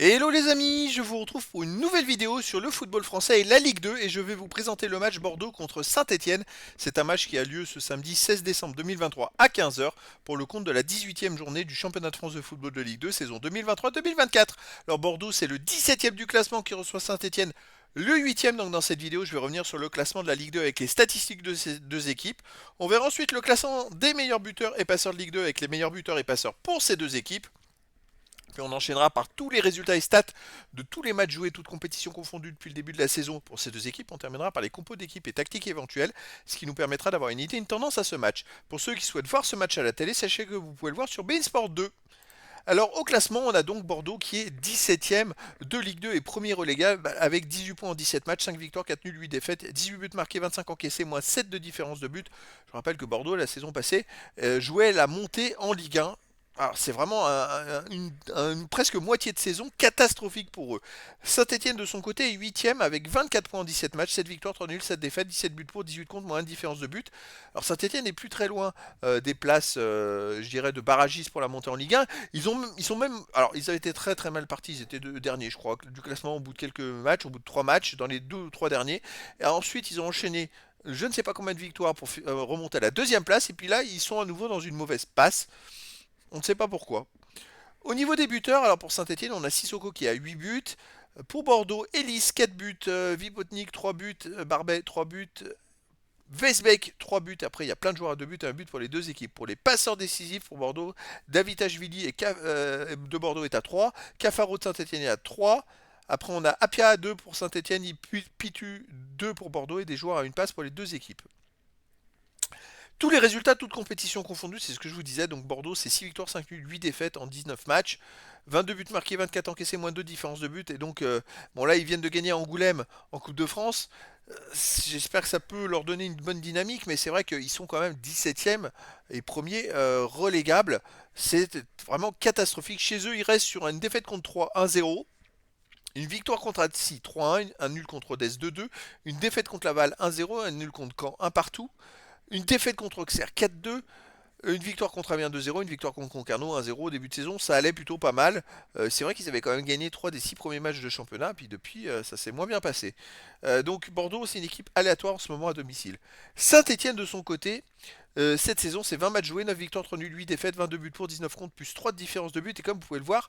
Hello les amis, je vous retrouve pour une nouvelle vidéo sur le football français et la Ligue 2 et je vais vous présenter le match Bordeaux contre Saint-Étienne. C'est un match qui a lieu ce samedi 16 décembre 2023 à 15 heures pour le compte de la 18e journée du championnat de France de football de Ligue 2 saison 2023-2024. Alors Bordeaux c'est le 17e du classement qui reçoit Saint-Étienne le 8e, donc dans cette vidéo je vais revenir sur le classement de la Ligue 2 avec les statistiques de ces deux équipes. On verra ensuite le classement des meilleurs buteurs et passeurs de Ligue 2 avec les meilleurs buteurs et passeurs pour ces deux équipes. Puis on enchaînera par tous les résultats et stats de tous les matchs joués, toutes compétitions confondues depuis le début de la saison pour ces deux équipes. On terminera par les compos d'équipes et tactiques éventuelles, ce qui nous permettra d'avoir une idée, une tendance à ce match. Pour ceux qui souhaitent voir ce match à la télé, sachez que vous pouvez le voir sur beIN Sport 2. Alors au classement, on a donc Bordeaux qui est 17ème de Ligue 2 et premier relégable avec 18 points en 17 matchs, 5 victoires, 4 nuls, 8 défaites, 18 buts marqués, 25 encaissés, moins 7 de différence de but. Je rappelle que Bordeaux, la saison passée, jouait la montée en Ligue 1. Alors c'est vraiment presque moitié de saison catastrophique pour eux. Saint-Etienne de son côté est 8ème avec 24 points en 17 matchs, 7 victoires, 3 nuls, 7 défaites, 17 buts pour, 18 contre, moins 1 différence de but. Alors Saint-Etienne n'est plus très loin des places, je dirais, de barragistes pour la montée en Ligue 1. Ils sont même, alors ils avaient été très très mal partis, ils étaient deux derniers je crois, du classement au bout de quelques matchs, au bout de 3 matchs, dans les 2 ou 3 derniers. Et ensuite ils ont enchaîné je ne sais pas combien de victoires pour remonter à la deuxième place, et puis là ils sont à nouveau dans une mauvaise passe. On ne sait pas pourquoi. Au niveau des buteurs, alors pour Saint-Etienne, on a Sissoko qui a 8 buts. Pour Bordeaux, Ellis 4 buts, Vipotnik 3 buts, Barbet 3 buts, Vesbeck 3 buts. Après, il y a plein de joueurs à 2 buts, un but pour les deux équipes. Pour les passeurs décisifs pour Bordeaux, David Ashvili de Bordeaux est à 3. Cafaro de Saint-Etienne est à 3. Après, on a Apia à 2 pour Saint-Etienne, Pitu 2 pour Bordeaux et des joueurs à une passe pour les deux équipes. Tous les résultats, toutes compétitions confondues, c'est ce que je vous disais. Donc Bordeaux, c'est 6 victoires, 5 nuls, 8 défaites en 19 matchs. 22 buts marqués, 24 encaissés, moins 2 différences de but. Et donc, bon là, ils viennent de gagner à Angoulême en Coupe de France. J'espère que ça peut leur donner une bonne dynamique, mais c'est vrai qu'ils sont quand même 17e et premier relégables. C'est vraiment catastrophique. Chez eux, ils restent sur une défaite contre 3, 1-0. Une victoire contre Annecy 3-1, un nul contre Odesse 2-2, une défaite contre Laval 1-0, un nul contre Caen 1 partout. Une défaite contre Auxerre 4-2, une victoire contre Amiens 2-0, une victoire contre Concarneau 1-0 au début de saison, ça allait plutôt pas mal. C'est vrai qu'ils avaient quand même gagné 3 des 6 premiers matchs de championnat, puis depuis ça s'est moins bien passé. Donc Bordeaux c'est une équipe aléatoire en ce moment à domicile. Saint-Etienne de son côté, cette saison c'est 20 matchs joués, 9 victoires, 3 nuls, 8 défaites, 22 buts pour, 19 contre, plus 3 de différence de but. Et comme vous pouvez le voir,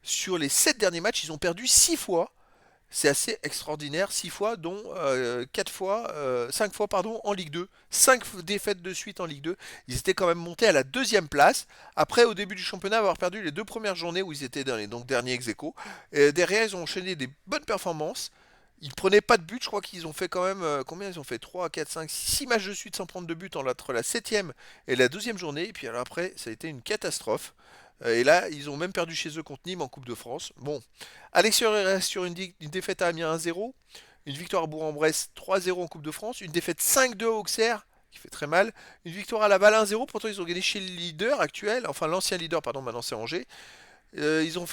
sur les 7 derniers matchs, ils ont perdu 6 fois. C'est assez extraordinaire, 6 fois, dont 4 fois, 5 fois pardon, en Ligue 2. 5 défaites de suite en Ligue 2. Ils étaient quand même montés à la deuxième place. Après, au début du championnat, avoir perdu les 2 premières journées où ils étaient donc derniers ex-aequo. Derrière, ils ont enchaîné des bonnes performances. Ils prenaient pas de but, je crois qu'ils ont fait quand même, combien ils ont fait 3, 4, 5, 6 matchs de suite sans prendre de but entre la septième et la 12e journée. Et puis alors après, ça a été une catastrophe. Et là, ils ont même perdu chez eux contre Nîmes en Coupe de France. Bon, à l'extérieur, il reste sur une défaite à Amiens 1-0, une victoire à Bourg-en-Bresse 3-0 en Coupe de France, une défaite 5-2 à Auxerre, qui fait très mal, une victoire à Laval 1-0, pourtant ils ont gagné chez le leader actuel, enfin l'ancien leader, pardon, maintenant c'est Angers. Ils ont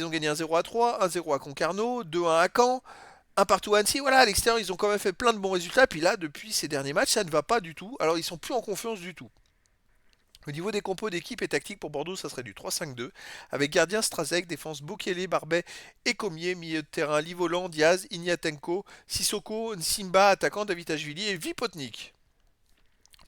gagné 1-0 à 3, 1-0 à Concarneau, 2-1 à Caen, un partout à Annecy. Voilà, à l'extérieur, ils ont quand même fait plein de bons résultats. Puis là, depuis ces derniers matchs, ça ne va pas du tout. Alors, ils sont plus en confiance du tout. Au niveau des compos d'équipe et tactique pour Bordeaux, ça serait du 3-5-2, avec gardien Strazek, défense Bokele, Barbet et Comier, milieu de terrain Livolan, Diaz, Ignatenko, Sissoko, Nsimba, attaquant Davitashvili et Vipotnik.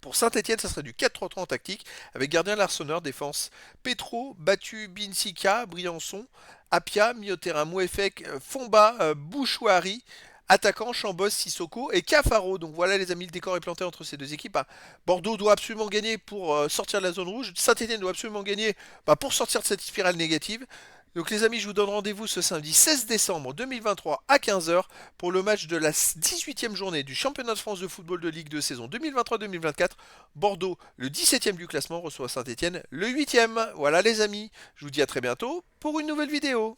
Pour Saint-Etienne, ça serait du 4-3-3 en tactique, avec gardien Larsonneur, défense Petro, Battu, Binsika, Briançon, Apia, milieu de terrain Mouefek, Fomba, Bouchouari, attaquant Chambos, Sissoko et Cafaro. Donc voilà les amis, le décor est planté entre ces deux équipes. Bordeaux doit absolument gagner pour sortir de la zone rouge. Saint-Etienne doit absolument gagner pour sortir de cette spirale négative. Donc les amis, je vous donne rendez-vous ce samedi 16 décembre 2023 à 15 heures pour le match de la 18e journée du championnat de France de football de Ligue 2 saison 2023-2024. Bordeaux, le 17e du classement, reçoit Saint-Etienne, le 8e. Voilà les amis, je vous dis à très bientôt pour une nouvelle vidéo.